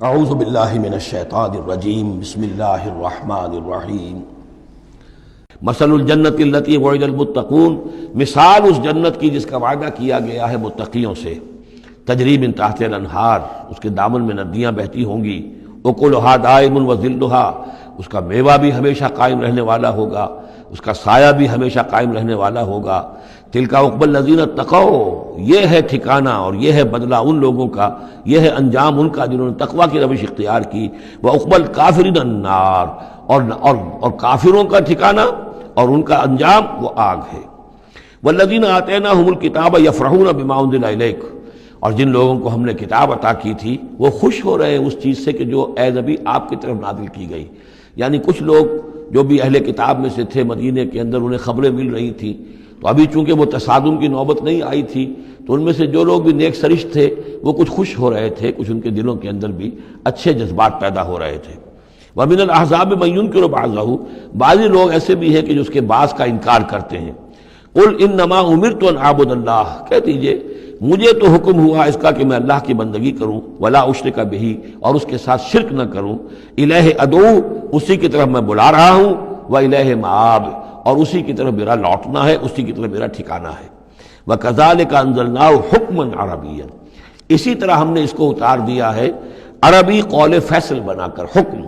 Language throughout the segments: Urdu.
اعوذ باللہ من الشیطان الرجیم بسم اللہ الرحمن الرحیم مثل الجنت التی وعد المتقون، مثال اس جنت کی جس کا وعدہ کیا گیا ہے متقیوں سے، تجری من تحت الانہار، اس کے دامن میں ندیاں بہتی ہوں گی، اکلھا دائم وظلھا، اس کا میوہ بھی ہمیشہ قائم رہنے والا ہوگا، اس کا سایہ بھی ہمیشہ قائم رہنے والا ہوگا۔ تلک عقبی الذین اتقوا، یہ ہے ٹھکانہ اور یہ ہے بدلہ ان لوگوں کا، یہ ہے انجام ان کا جنہوں نے تقوی کی روش اختیار کی۔ وعقبی الکافرین النار، اور کافروں کا ٹھکانہ اور ان کا انجام وہ آگ ہے۔ والذین آتیناہم الکتاب یفرحون بما انزل الیک، اور جن لوگوں کو ہم نے کتاب عطا کی تھی وہ خوش ہو رہے ہیں اس چیز سے کہ جو اے نبی آپ کی طرف نازل کی گئی۔ یعنی کچھ لوگ جو بھی اہل کتاب میں سے تھے مدینے کے اندر، انہیں خبریں مل رہی تھیں، تو ابھی چونکہ وہ تصادم کی نوبت نہیں آئی تھی، تو ان میں سے جو لوگ بھی نیک سرشت تھے وہ کچھ خوش ہو رہے تھے، کچھ ان کے دلوں کے اندر بھی اچھے جذبات پیدا ہو رہے تھے۔ وَمِنَ الْأَحْزَابِ مَن يُنكِرُ بَعْضَهُ، بعضی لوگ ایسے بھی ہیں کہ جو اس کے بعض کا انکار کرتے ہیں۔ قُلْ إِنَّمَا أُمِرْتُ أَنْ أَعْبُدَ اللَّهَ، کہہ دیجئے مجھے تو حکم ہوا اس کا کہ میں اللہ کی بندگی کروں، وَلَا أُشْرِكَ بِهِ، اور اس کے ساتھ شرک نہ کروں، إِلَيْهِ أَدْعُو، اسی کی طرف میں بلا رہا ہوں، وَإِلَيْهِ مَآبِ، اور اسی کی طرف میرا لوٹنا ہے، اسی کی طرف میرا ٹھکانہ ہے۔ وَكَذَلِكَ أَنزَلْنَاهُ حُكْمًا عَرَبِيًّا، اسی طرح ہم نے اس کو اتار دیا ہے عربی قول فیصل بنا کر، حکم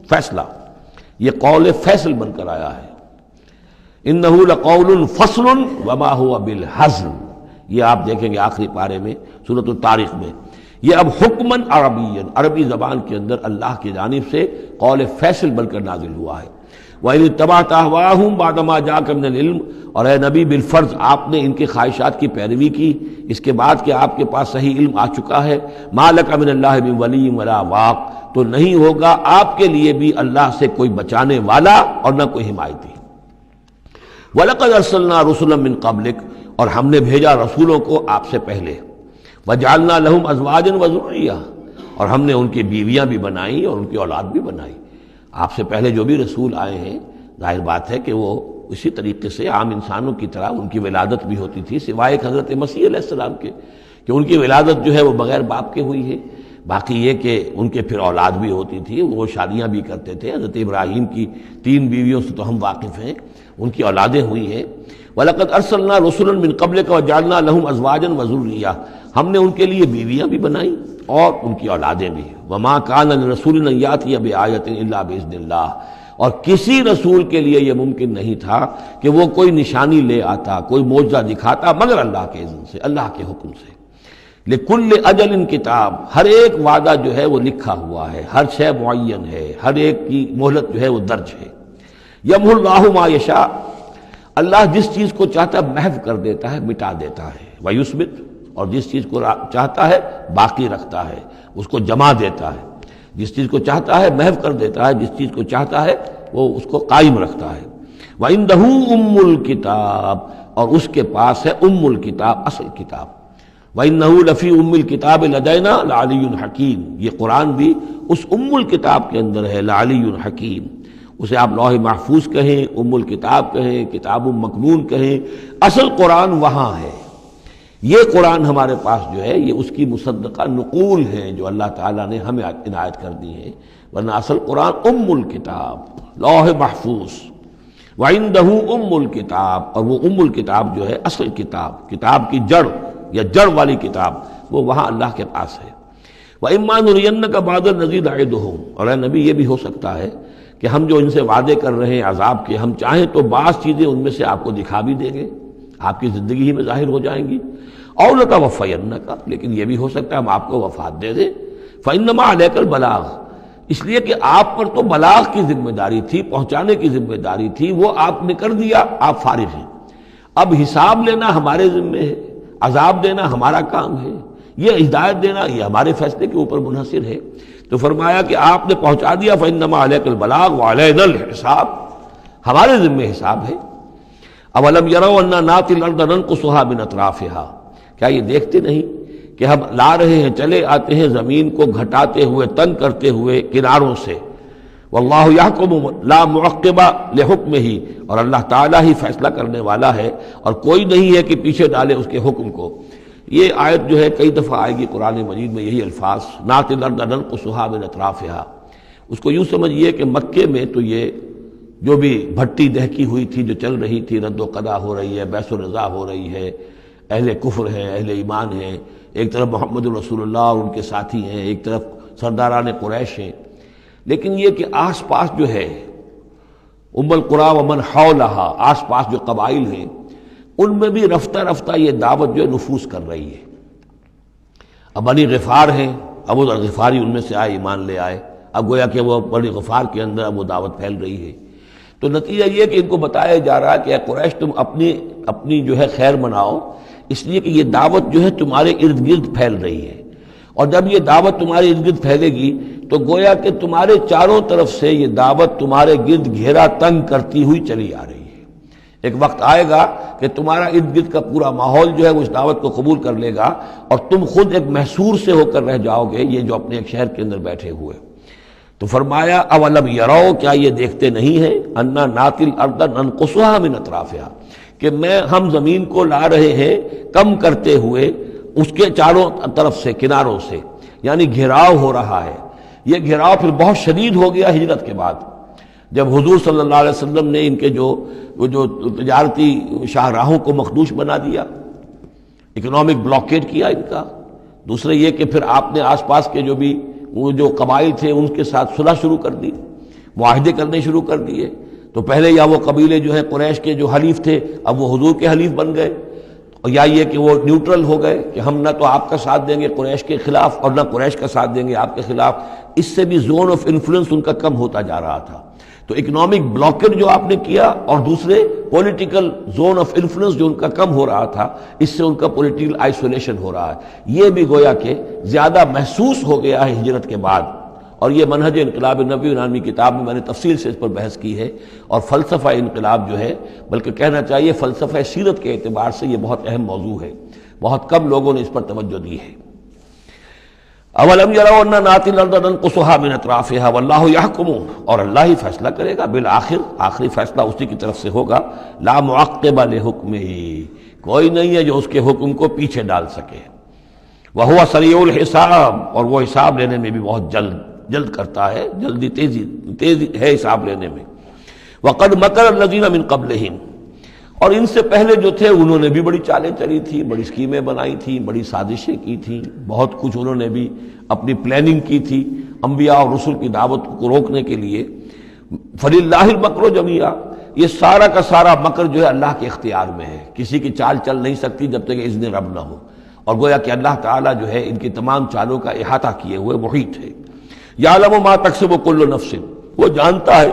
فیصلہ، یہ قول فیصل بن کر آیا ہے۔ إِنَّهُ لَقَوْلٌ فَصْلٌ وَمَا هُوَ بِالْحَزْلِ، یہ آپ دیکھیں گے آخری پارے میں سورۃ الطارق میں، یہ اب حکماً عربیًا، عربی زبان کے اندر اللہ کی جانب سے قول فیصل بن کر نازل ہوا ہے۔ وَإِنِ اتَّبَعْتَ أَهْوَاءَهُمْ بَعْدَ مَا جَاءَكَ مِنَ الْعِلْمِ، اور اے نبی بالفرض آپ نے ان کی خواہشات کی پیروی کی اس کے بعد کہ آپ کے پاس صحیح علم آ چکا ہے۔ مَا لَكَ مِنَ اللَّهِ مِن وَلِيٍّ وَلَا وَاقٍ، تو نہیں ہوگا آپ کے لیے بھی اللہ سے کوئی بچانے والا اور نہ کوئی حمایتی۔ وَلَقَدْ أَرْسَلْنَا رُسُلًا مِّن قَبْلِكَ، اور ہم نے بھیجا رسولوں کو آپ سے پہلے۔ وَجَعَلْنَا لَهُمْ أَزْوَاجًا وَذُرِّيَّةً، اور ہم نے ان کی بیویاں بھی بنائیں اور ان کی اولاد بھی بنائی۔ آپ سے پہلے جو بھی رسول آئے ہیں، ظاہر بات ہے کہ وہ اسی طریقے سے عام انسانوں کی طرح ان کی ولادت بھی ہوتی تھی، سوائے حضرت مسیح علیہ السلام کے کہ ان کی ولادت جو ہے وہ بغیر باپ کے ہوئی ہے۔ باقی یہ کہ ان کے پھر اولاد بھی ہوتی تھی، وہ شادیاں بھی کرتے تھے۔ حضرت ابراہیم کی 3 بیویوں سے تو ہم واقف ہیں، ان کی اولادیں ہوئی ہیں۔ وَلَقَدْ أَرْسَلْنَا رُسُلًا مِّن قَبْلِكَ وَجَعَلْنَا لَهُمْ أَزْوَاجًا وَذُرِّيَّةً، ہم نے ان کے لیے بیویاں بھی بنائیں اور ان کی اولادیں بھی۔ وَمَا كَانَ لِرَسُولٍ أَن يَأْتِيَ بِآيَةٍ إِلَّا بِإِذْنِ اللَّهِ، اور کسی رسول کے لیے یہ ممکن نہیں تھا کہ وہ کوئی نشانی لے آتا، کوئی معجزہ دکھاتا، مگر اللہ کے اذن سے، اللہ کے حکم سے۔ لِكُلِّ أَجَلٍ کتاب، ہر ایک وعدہ جو ہے وہ لکھا ہوا ہے، ہر شے معین ہے، ہر ایک کی مہلت جو ہے وہ درج ہے۔ يَمْحُو اللَّهُ مَا يَشَاءُ، اللہ جس چیز کو چاہتا ہے محو کر دیتا ہے، مٹا دیتا ہے۔ وَيُثْبِتُ، اور جس چیز کو چاہتا ہے باقی رکھتا ہے، اس کو جمع دیتا ہے۔ جس چیز کو چاہتا ہے محو کر دیتا ہے، جس چیز کو چاہتا ہے وہ اس کو قائم رکھتا ہے۔ وَعِندَهُ أُمُّ الْكِتَابِ، اور اس کے پاس ہے ام الکتاب، اصل کتاب۔ وَإِنَّهُ لَفِي أُمِّ الْكِتَابِ لَدَيْنَا لَعَلِيٌّ حَكِيمٌ، یہ قرآن بھی اس ام الکتاب کے اندر ہے، لَعَلِيٌّ حَكِيمٌ، اسے آپ لوح محفوظ کہیں، ام الکتاب کہیں، کتاب مکنون کہیں، اصل قرآن وہاں ہے۔ یہ قرآن ہمارے پاس جو ہے یہ اس کی مصدقہ نقول ہیں جو اللہ تعالیٰ نے ہمیں عنایت کر دی ہیں، ورنہ اصل قرآن ام الکتاب، لوح محفوظ۔ وَعِندَهُ أُمُّ الْكِتَابِ، اور وہ ام الکتاب جو ہے اصل کتاب، کتاب کی جڑ یا جڑ والی کتاب، وہ وہاں اللہ کے پاس ہے۔ وَإِمَّا نُرِيَنَّكَ بَعْضَ الَّذِي نَعِدُهُمْ، اور اے نبی یہ بھی ہو سکتا ہے کہ ہم جو ان سے وعدے کر رہے ہیں عذاب کے، ہم چاہیں تو بعض چیزیں ان میں سے آپ کو دکھا بھی دیں گے، آپ کی زندگی ہی میں ظاہر ہو جائیں گی۔ اور لَتَوَفَّيَنَّكَ، لیکن یہ بھی ہو سکتا ہے ہم آپ کو وفات دے دیں۔ فَإِنَّمَا عَلَيْكَ الْبَلَاغُ، اس لیے کہ آپ پر تو بلاغ کی ذمہ داری تھی، پہنچانے کی ذمہ داری تھی، وہ آپ نے کر دیا، آپ فارغ ہیں۔ اب حساب لینا ہمارے ذمہ ہے، عذاب دینا ہمارا کام ہے، یہ ہدایت دینا یہ ہمارے فیصلے کے اوپر منحصر ہے۔ تو فرمایا کہ آپ نے پہنچا دیا، فَإِنَّمَا عَلَيْكَ الْبَلَاغُ وَعَلَيْنَا الْحِسَابُ، ہمارے ذمہ حساب ہے۔ أَوَلَمْ يَرَوْا أَنَّا نَأْتِي الْأَرْضَ نَنْقُصُهَا مِنْ أَطْرَافِهَا، کیا یہ دیکھتے نہیں کہ ہم لا رہے ہیں، چلے آتے ہیں زمین کو گھٹاتے ہوئے، تنگ کرتے ہوئے کناروں سے۔ واللہ یحکم لا معقب لحکمہ، اور اللہ تعالیٰ ہی فیصلہ کرنے والا ہے اور کوئی نہیں ہے کہ پیچھے ڈالے اس کے حکم کو۔ یہ آیت جو ہے کئی دفعہ آئے گی قرآن مجید میں، یہی الفاظ نَاتِ الْأَرْضَ نَنْقُصُهَا مِنْ أَطْرَافِهَا۔ اس کو یوں سمجھیے کہ مکے میں تو یہ جو بھی بھٹی دہکی ہوئی تھی، جو چل رہی تھی، رد و قضا ہو رہی ہے، بیس و رضا ہو رہی ہے، اہل کفر ہیں، اہل ایمان ہیں، ایک طرف محمد رسول اللہ اور ان کے ساتھی ہیں، ایک طرف سرداران قریش ہیں، لیکن یہ کہ آس پاس جو ہے ام القریٰ ومن حولہا، آس پاس جو قبائل ہیں ان میں بھی رفتہ رفتہ یہ دعوت جو ہے نفوذ کر رہی ہے۔ اب بنی غفار ہیں، ابو ذر غفاری ان میں سے آئے، ایمان لے آئے، اب گویا کہ وہ بنی غفار کے اندر اب وہ دعوت پھیل رہی ہے۔ تو نتیجہ یہ کہ ان کو بتایا جا رہا ہے کہ اے قریش تم اپنی جو ہے خیر مناؤ، اس لیے کہ یہ دعوت جو ہے تمہارے ارد گرد پھیل رہی ہے، اور جب یہ دعوت تمہارے ارد گرد پھیلے گی تو گویا کہ تمہارے چاروں طرف سے یہ دعوت تمہارے گرد گھیرا تنگ کرتی ہوئی چلی آ رہی ہے۔ ایک وقت آئے گا کہ تمہارا ارد گرد کا پورا ماحول جو ہے وہ اس دعوت کو قبول کر لے گا، اور تم خود ایک محصور سے ہو کر رہ جاؤ گے، یہ جو اپنے ایک شہر کے اندر بیٹھے ہوئے۔ تو فرمایا اولم یرو، کیا یہ دیکھتے نہیں ہیں، انا ناتی الارض ننقصها من اطرافها، کہ ہم زمین کو لا رہے ہیں کم کرتے ہوئے اس کے چاروں طرف سے، کناروں سے، یعنی گھیراؤ ہو رہا ہے۔ یہ گھیراؤ پھر بہت شدید ہو گیا ہجرت کے بعد، جب حضور صلی اللہ علیہ وسلم نے ان کے جو تجارتی شاہراہوں کو مخدوش بنا دیا، اکنامک بلاکیڈ کیا ان کا۔ دوسرے یہ کہ پھر آپ نے آس پاس کے وہ جو قبائل تھے ان کے ساتھ صلح شروع کر دی، معاہدے کرنے شروع کر دیے۔ تو پہلے یا وہ قبیلے جو ہے قریش کے جو حلیف تھے اب وہ حضور کے حلیف بن گئے، اور یا یہ کہ وہ نیوٹرل ہو گئے کہ ہم نہ تو آپ کا ساتھ دیں گے قریش کے خلاف اور نہ قریش کا ساتھ دیں گے آپ کے خلاف۔ اس سے بھی زون آف انفلوئنس ان کا کم ہوتا جا رہا تھا۔ تو اکنامک بلاکیڈ جو آپ نے کیا، اور دوسرے پولیٹیکل زون آف انفلوئنس جو ان کا کم ہو رہا تھا، اس سے ان کا پولیٹیکل آئسولیشن ہو رہا ہے، یہ بھی گویا کہ زیادہ محسوس ہو گیا ہے ہجرت کے بعد۔ اور یہ منہج انقلاب نبوی نامی کتاب میں میں نے تفصیل سے اس پر بحث کی ہے، اور فلسفہ انقلاب جو ہے، بلکہ کہنا چاہیے فلسفہ سیرت کے اعتبار سے یہ بہت اہم موضوع ہے، بہت کم لوگوں نے اس پر توجہ دی ہے۔ اولم یروا انا ناتی الارض ننقصها من اطرافها واللہ یحکم، اور اللہ ہی فیصلہ کرے گا، بالآخر آخری فیصلہ اسی کی طرف سے ہوگا، لا معقب لحکمہ، کوئی نہیں ہے جو اس کے حکم کو پیچھے ڈال سکے، وہو سریع الحساب، اور وہ حساب لینے میں بھی بہت جلد کرتا ہے، جلدی تیزی ہے حساب لینے میں۔ وقد مکر الذین من قبلہم، اور ان سے پہلے جو تھے انہوں نے بھی بڑی چالیں چلی تھی، بڑی اسکیمیں بنائی تھیں، بڑی سازشیں کی تھیں، بہت کچھ انہوں نے بھی اپنی پلاننگ کی تھی انبیاء اور رسل کی دعوت کو روکنے کے لیے۔ فللہ المکر جمیعا، یہ سارا کا سارا مکر جو ہے اللہ کے اختیار میں ہے، کسی کی چال چل نہیں سکتی جب تک اذن رب نہ ہو، اور گویا کہ اللہ تعالیٰ جو ہے ان کی تمام چالوں کا احاطہ کیے ہوئے محیط ہے۔ یعلم ما تکسب کل نفس، وہ جانتا ہے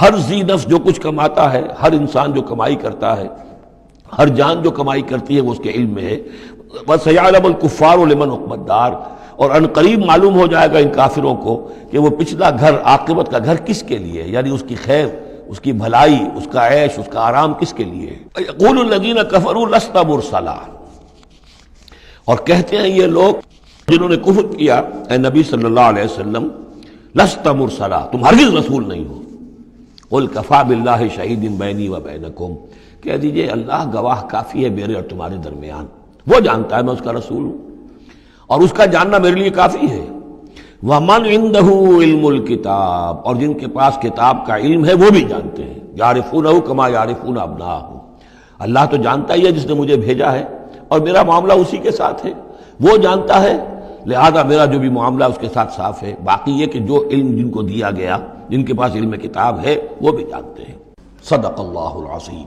ہر ذی نفس جو کچھ کماتا ہے، ہر انسان جو کمائی کرتا ہے، ہر جان جو کمائی کرتی ہے وہ اس کے علم میں ہے۔ وَسَيَعْلَمُ الْكُفَّارُ لِمَنْ عُقْبَى الدَّارِ، اور ان قریب معلوم ہو جائے گا ان کافروں کو کہ وہ پچھلا گھر، عاقبت کا گھر کس کے لیے، یعنی اس کی خیر، اس کی بھلائی، اس کا عیش، اس کا آرام کس کے لیے۔ يَقُولُ الَّذِينَ كَفَرُوا لَسْتَ مُرْسَلًا، اور کہتے ہیں یہ لوگ جنہوں نے کفر کیا، اے نبی صلی اللہ علیہ وسلم، لست مرسلا، تم ہرگز رسول نہیں ہو۔ قل کفا باللہ شہید بینی و بینکم، کہہ دیجئے اللہ گواہ کافی ہے میرے اور تمہارے درمیان، وہ جانتا ہے میں اس کا رسول ہوں، اور اس کا جاننا میرے لیے کافی ہے۔ وَمَنْ عِنْدَهُ عِلْمُ الْكِتَابِ، اور جن کے پاس کتاب کا علم ہے وہ بھی جانتے ہیں، یعرفونہ کما یعرفون ابناءہم، اللہ تو جانتا ہی ہے جس نے مجھے بھیجا ہے، اور میرا معاملہ اسی کے ساتھ ہے، وہ جانتا ہے، لہذا میرا جو بھی معاملہ اس کے ساتھ صاف ہے۔ باقی یہ کہ جو علم جن کو دیا گیا، جن کے پاس علم کتاب ہے، وہ بھی جانتے ہیں۔ صدق اللہ العظیم۔